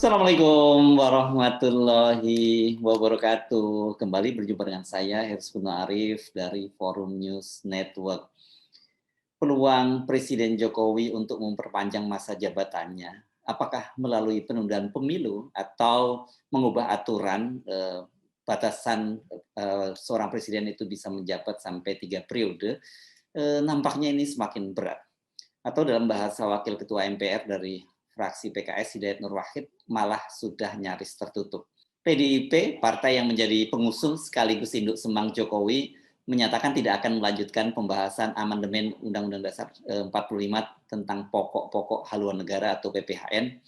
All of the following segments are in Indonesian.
Assalamualaikum warahmatullahi wabarakatuh. Kembali berjumpa dengan saya, Hersbun Arif dari Forum News Network. Peluang Presiden Jokowi untuk memperpanjang masa jabatannya, apakah melalui penundaan pemilu atau mengubah aturan batasan seorang presiden itu bisa menjabat sampai 3 periode, nampaknya ini semakin berat. Atau dalam bahasa Wakil Ketua MPR dari fraksi PKS Hidayat Nur Wahid malah sudah nyaris tertutup. PDIP, partai yang menjadi pengusung sekaligus induk semang Jokowi, menyatakan tidak akan melanjutkan pembahasan amandemen Undang-Undang Dasar 45 tentang pokok-pokok haluan negara atau PPHN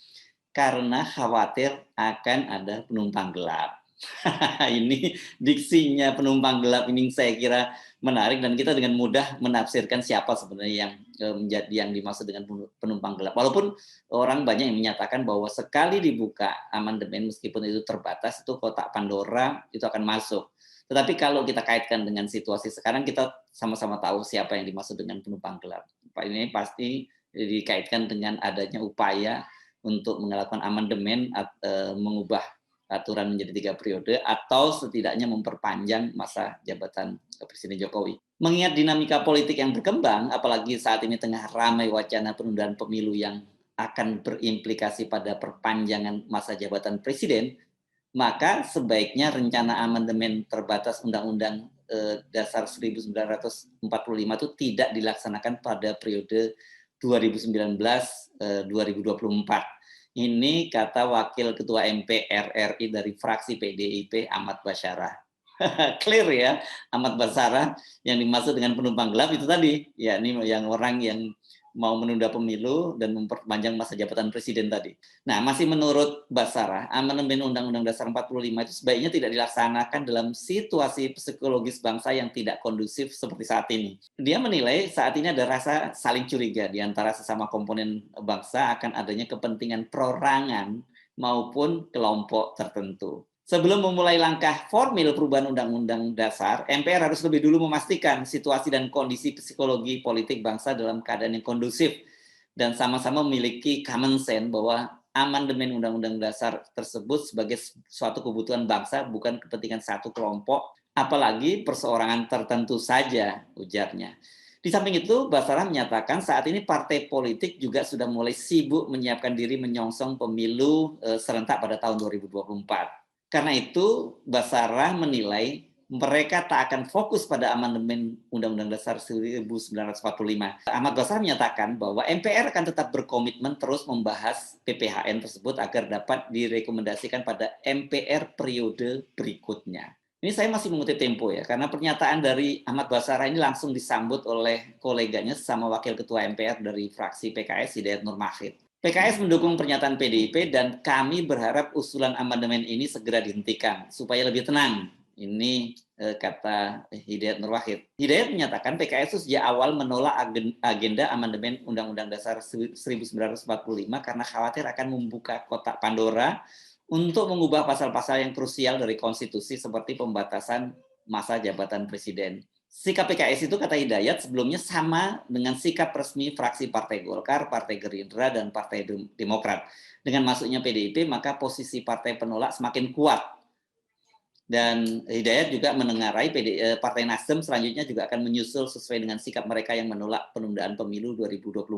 karena khawatir akan ada penumpang gelap. Ini diksinya penumpang gelap ini saya kira menarik dan kita dengan mudah menafsirkan siapa sebenarnya yang dimaksud dengan penumpang gelap. Walaupun orang banyak yang menyatakan bahwa sekali dibuka amandemen meskipun itu terbatas, itu kotak Pandora itu akan masuk. Tetapi kalau kita kaitkan dengan situasi sekarang, kita sama-sama tahu siapa yang dimaksud dengan penumpang gelap. Ini pasti dikaitkan dengan adanya upaya untuk melakukan amandemen, mengubah aturan menjadi 3 periode atau setidaknya memperpanjang masa jabatan Presiden Jokowi. Mengingat dinamika politik yang berkembang, apalagi saat ini tengah ramai wacana penundaan pemilu yang akan berimplikasi pada perpanjangan masa jabatan presiden, maka sebaiknya rencana amandemen terbatas Undang-Undang Dasar 1945 itu tidak dilaksanakan pada periode 2019-2024. Ini kata Wakil Ketua MPR RI dari fraksi PDIP Ahmad Basyarah. Clear ya, Ahmad Basyarah yang dimaksud dengan penumpang gelap itu tadi, ya ini yang orang yang mau menunda pemilu dan memperpanjang masa jabatan presiden tadi. Nah, masih menurut Basyarah, amandemen Undang-Undang Dasar 45 itu sebaiknya tidak dilaksanakan dalam situasi psikologis bangsa yang tidak kondusif seperti saat ini. Dia menilai saat ini ada rasa saling curiga di antara sesama komponen bangsa akan adanya kepentingan perorangan maupun kelompok tertentu. Sebelum memulai langkah formil perubahan Undang-Undang Dasar, MPR harus lebih dulu memastikan situasi dan kondisi psikologi politik bangsa dalam keadaan yang kondusif dan sama-sama memiliki common sense bahwa amandemen Undang-Undang Dasar tersebut sebagai suatu kebutuhan bangsa, bukan kepentingan satu kelompok, apalagi perseorangan tertentu saja, ujarnya. Di samping itu, Basyarah menyatakan saat ini partai politik juga sudah mulai sibuk menyiapkan diri menyongsong pemilu serentak pada tahun 2024. Karena itu, Basyarah menilai mereka tak akan fokus pada amandemen Undang-Undang Dasar 1945. Ahmad Basyarah menyatakan bahwa MPR akan tetap berkomitmen terus membahas PPHN tersebut agar dapat direkomendasikan pada MPR periode berikutnya. Ini saya masih mengutip Tempo ya, karena pernyataan dari Ahmad Basyarah ini langsung disambut oleh koleganya sesama Wakil Ketua MPR dari fraksi PKS Hidayat Nur Wahid. PKS mendukung pernyataan PDIP dan kami berharap usulan amandemen ini segera dihentikan supaya lebih tenang. Ini kata Hidayat Nur Wahid. Hidayat menyatakan PKS sejak awal menolak agenda amandemen Undang-Undang Dasar 1945 karena khawatir akan membuka kotak Pandora untuk mengubah pasal-pasal yang krusial dari konstitusi seperti pembatasan masa jabatan presiden. Sikap PKS itu, kata Hidayat, sebelumnya sama dengan sikap resmi fraksi Partai Golkar, Partai Gerindra, dan Partai Demokrat. Dengan masuknya PDIP, maka posisi partai penolak semakin kuat. Dan Hidayat juga menengarai Partai Nasdem selanjutnya juga akan menyusul sesuai dengan sikap mereka yang menolak penundaan pemilu 2024.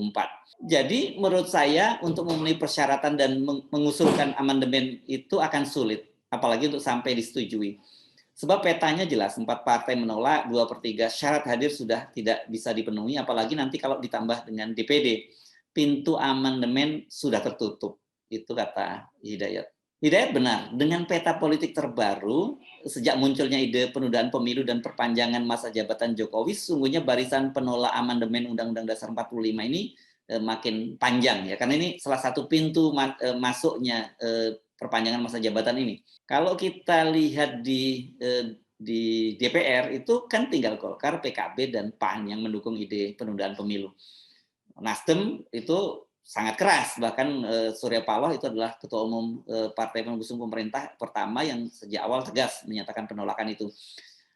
Jadi menurut saya untuk memenuhi persyaratan dan mengusulkan amandemen itu akan sulit, apalagi untuk sampai disetujui. Sebab petanya jelas, 4 partai menolak, 2/3 syarat hadir sudah tidak bisa dipenuhi, apalagi nanti kalau ditambah dengan DPD. Pintu amandemen sudah tertutup, itu kata Hidayat. Hidayat benar, dengan peta politik terbaru, sejak munculnya ide penundaan pemilu dan perpanjangan masa jabatan Jokowi, sungguhnya barisan penolak amandemen Undang-Undang Dasar 45 ini makin panjang ya, karena ini salah satu pintu masuknya perpanjangan masa jabatan ini. Kalau kita lihat di DPR itu kan tinggal Golkar, PKB, dan PAN yang mendukung ide penundaan pemilu. Nasdem itu sangat keras, bahkan Surya Paloh itu adalah ketua umum partai pengusung pemerintah pertama yang sejak awal tegas menyatakan penolakan itu.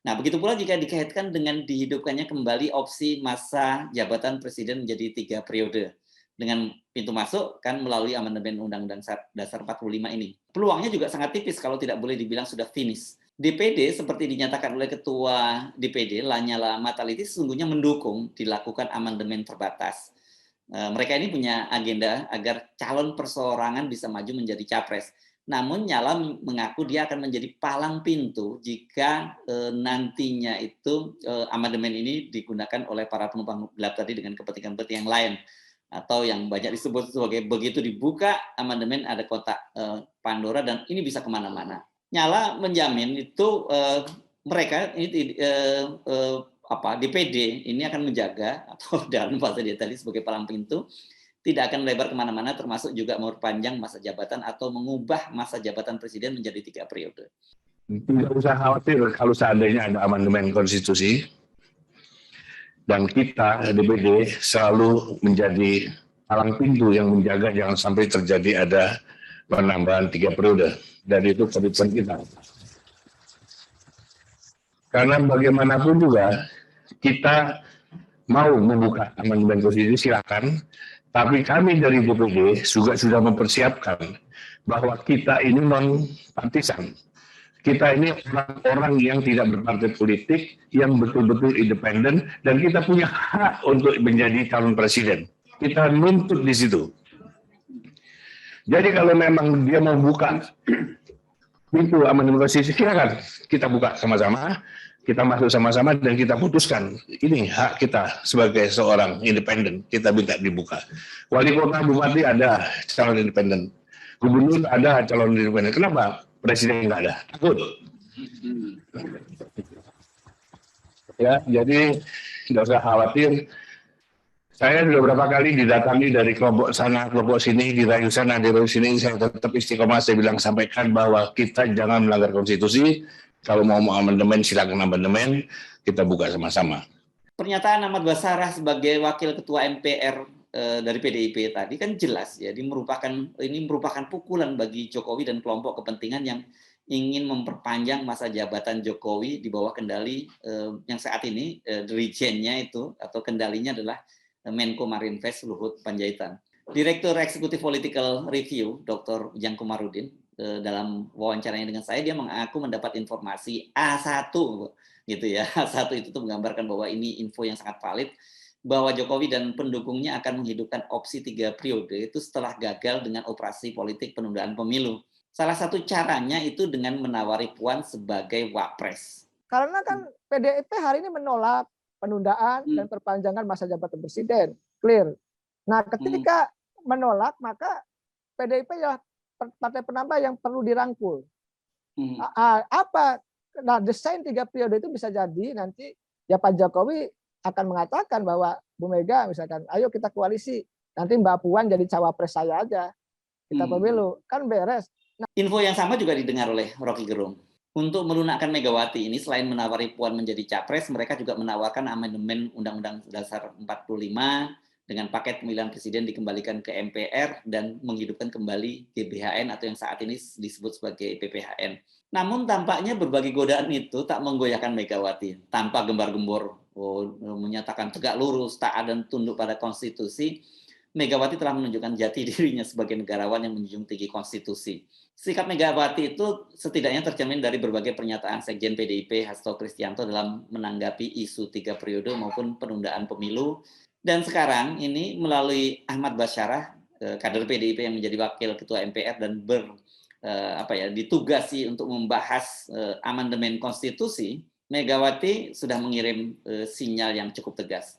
Nah, begitu pula jika dikaitkan dengan dihidupkannya kembali opsi masa jabatan presiden menjadi 3 periode. dengan pintu masuk kan melalui amandemen Undang-Undang Dasar 45 ini. Peluangnya juga sangat tipis kalau tidak boleh dibilang sudah finish. DPD seperti dinyatakan oleh Ketua DPD Lanyala Mataliti sesungguhnya mendukung dilakukan amandemen terbatas. Mereka ini punya agenda agar calon perseorangan bisa maju menjadi capres. Namun Nyala mengaku dia akan menjadi palang pintu jika nantinya itu amandemen ini digunakan oleh para penumpang gelap tadi dengan kepentingan-kepentingan yang lain, atau yang banyak disebut sebagai begitu dibuka amandemen ada kotak Pandora dan ini bisa kemana-mana. Nyala menjamin itu mereka ini DPD ini akan menjaga atau dalam bahasa dia tadi sebagai palang pintu tidak akan lebar kemana-mana, termasuk juga memperpanjang masa jabatan atau mengubah masa jabatan presiden menjadi 3 periode. Tidak usah khawatir kalau seandainya ada amandemen konstitusi, dan kita DPD selalu menjadi palang pintu yang menjaga jangan sampai terjadi ada penambahan 3 periode, dan itu komitmen kita. Karena bagaimanapun juga kita mau membuka amandemen konstitusi silakan. Tapi kami dari DPD juga sudah mempersiapkan bahwa kita ini non-partisan. Kita ini orang-orang yang tidak berpartai politik, yang betul-betul independen, dan kita punya hak untuk menjadi calon presiden. Kita nuntut di situ. Jadi kalau memang dia mau buka pintu amandemen konstitusi, silakan kita buka sama-sama. Kita masuk sama-sama dan kita putuskan. Ini hak kita sebagai seorang independen. Kita minta dibuka. Wali kota, bupati ada calon independen. Gubernur ada calon independen. Kenapa? Presiden nggak ada. Takut. Ya, jadi nggak usah khawatir. Saya sudah berapa kali didatangi dari kelompok sana, kelompok sini, dirayu sana, dirayu sini. Saya tetap istiqomah. Saya bilang sampaikan bahwa kita jangan melanggar konstitusi. Kalau mau amandemen, silakan amandemen, kita buka sama-sama. Pernyataan Ahmad Basarah sebagai Wakil Ketua MPR dari PDIP tadi kan jelas ya, ini merupakan pukulan bagi Jokowi dan kelompok kepentingan yang ingin memperpanjang masa jabatan Jokowi di bawah kendali yang saat ini dirijennya itu atau kendalinya adalah Menko Marinvest Luhut Panjaitan. Direktur Eksekutif Political Review Dr. Ujang Komarudin dalam wawancaranya dengan saya, dia mengaku mendapat informasi A1 gitu ya. A1 itu tuh menggambarkan bahwa ini info yang sangat valid, bahwa Jokowi dan pendukungnya akan menghidupkan opsi 3 periode itu setelah gagal dengan operasi politik penundaan pemilu. Salah satu caranya itu dengan menawari Puan sebagai wapres. Karena kan PDIP hari ini menolak penundaan dan perpanjangan masa jabatan presiden. Clear. Nah, ketika menolak, maka PDIP ya partai penambah yang perlu dirangkul. Nah, desain 3 periode itu bisa jadi nanti ya Pak Jokowi akan mengatakan bahwa Bu Mega misalkan, ayo kita koalisi, nanti Mbak Puan jadi cawapres saya aja, kita pemilu, kan beres. Nah, info yang sama juga didengar oleh Rocky Gerung. Untuk melunakkan Megawati ini, selain menawari Puan menjadi capres, mereka juga menawarkan amandemen Undang-Undang Dasar 45 dengan paket pemilihan presiden dikembalikan ke MPR dan menghidupkan kembali GBHN atau yang saat ini disebut sebagai PPHN. Namun tampaknya berbagai godaan itu tak menggoyahkan Megawati. Tanpa gembar-gembor menyatakan tegak lurus, taat dan tunduk pada konstitusi, Megawati telah menunjukkan jati dirinya sebagai negarawan yang menjunjung tinggi konstitusi. Sikap Megawati itu setidaknya tercermin dari berbagai pernyataan Sekjen PDIP Hasto Kristianto dalam menanggapi isu 3 periode maupun penundaan pemilu. Dan sekarang ini melalui Ahmad Basarah, kader PDIP yang menjadi wakil ketua MPR dan ditugasi untuk membahas amandemen konstitusi, Megawati sudah mengirim sinyal yang cukup tegas.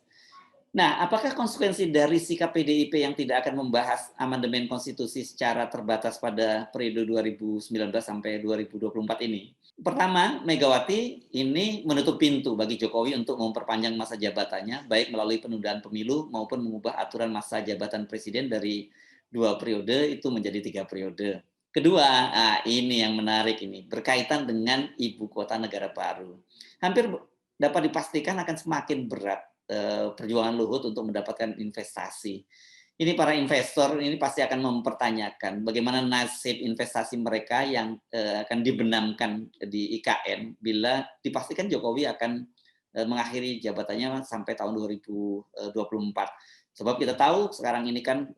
Nah, apakah konsekuensi dari sikap PDIP yang tidak akan membahas amandemen konstitusi secara terbatas pada periode 2019 sampai 2024 ini? Pertama, Megawati ini menutup pintu bagi Jokowi untuk memperpanjang masa jabatannya, baik melalui penundaan pemilu maupun mengubah aturan masa jabatan presiden dari 2 periode itu menjadi 3 periode. Kedua, ini yang menarik ini, berkaitan dengan ibu kota negara baru. Hampir dapat dipastikan akan semakin berat perjuangan Luhut untuk mendapatkan investasi. Ini para investor ini pasti akan mempertanyakan bagaimana nasib investasi mereka yang akan dibenamkan di IKN bila dipastikan Jokowi akan mengakhiri jabatannya sampai tahun 2024. Sebab kita tahu sekarang ini kan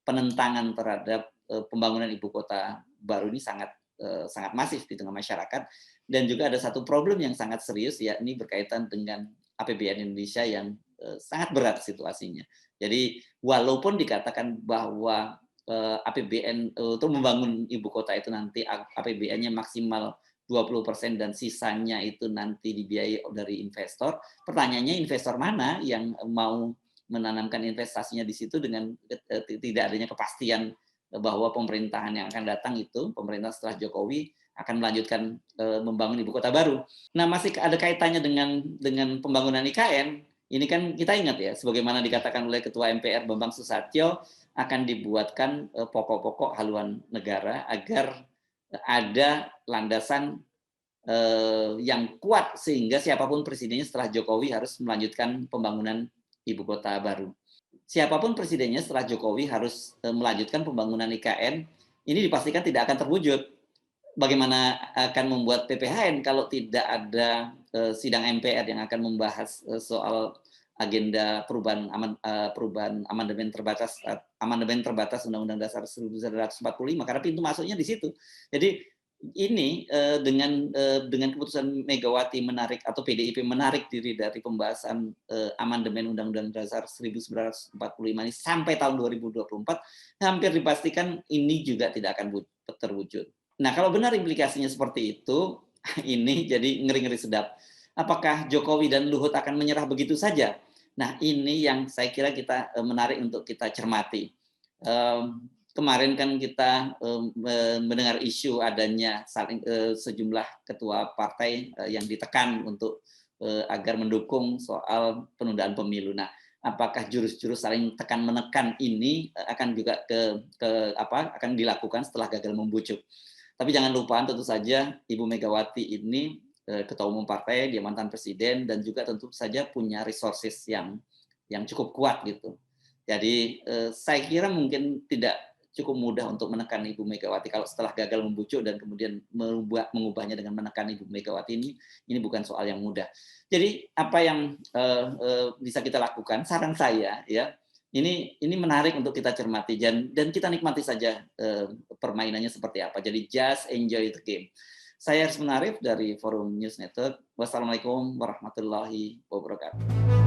penentangan terhadap pembangunan ibu kota baru ini sangat masif di tengah masyarakat, dan juga ada satu problem yang sangat serius, yakni berkaitan dengan APBN Indonesia yang sangat berat situasinya. Jadi walaupun dikatakan bahwa APBN untuk membangun ibu kota itu nanti APBN-nya maksimal 20% dan sisanya itu nanti dibiayai dari investor. Pertanyaannya investor mana yang mau menanamkan investasinya di situ dengan tidak adanya kepastian bahwa pemerintahan yang akan datang itu, pemerintah setelah Jokowi akan melanjutkan membangun ibu kota baru. Nah, masih ada kaitannya dengan pembangunan IKN. Ini kan kita ingat ya, sebagaimana dikatakan oleh Ketua MPR Bambang Susatyo, akan dibuatkan pokok-pokok haluan negara agar ada landasan yang kuat sehingga siapapun presidennya setelah Jokowi harus melanjutkan pembangunan ibu kota baru. Siapapun presidennya setelah Jokowi harus melanjutkan pembangunan IKN, ini dipastikan tidak akan terwujud. Bagaimana akan membuat PPHN kalau tidak ada sidang MPR yang akan membahas soal agenda perubahan amandemen terbatas Undang-Undang Dasar 1945, karena pintu masuknya di situ. Jadi ini dengan keputusan Megawati menarik atau PDIP menarik diri dari pembahasan amandemen Undang-Undang Dasar 1945 ini sampai tahun 2024, hampir dipastikan ini juga tidak akan terwujud. Nah, kalau benar implikasinya seperti itu, ini jadi ngeri-ngeri sedap. Apakah Jokowi dan Luhut akan menyerah begitu saja? Nah, ini yang saya kira kita menarik untuk kita cermati. Kemarin kan kita mendengar isu adanya sejumlah ketua partai yang ditekan untuk agar mendukung soal penundaan pemilu. Nah, apakah jurus-jurus saling tekan menekan ini akan juga akan dilakukan setelah gagal membujuk? Tapi jangan lupa tentu saja Ibu Megawati ini ketua umum partai, dia mantan presiden, dan juga tentu saja punya resources yang cukup kuat gitu. Jadi saya kira mungkin tidak cukup mudah untuk menekan Ibu Megawati kalau setelah gagal membujuk dan kemudian mengubahnya dengan menekan Ibu Megawati ini bukan soal yang mudah. Jadi apa yang bisa kita lakukan? Saran saya ya, ini menarik untuk kita cermati dan kita nikmati saja permainannya seperti apa. Jadi just enjoy the game. Saya Aris Munarif dari Forum News Network. Wassalamualaikum warahmatullahi wabarakatuh.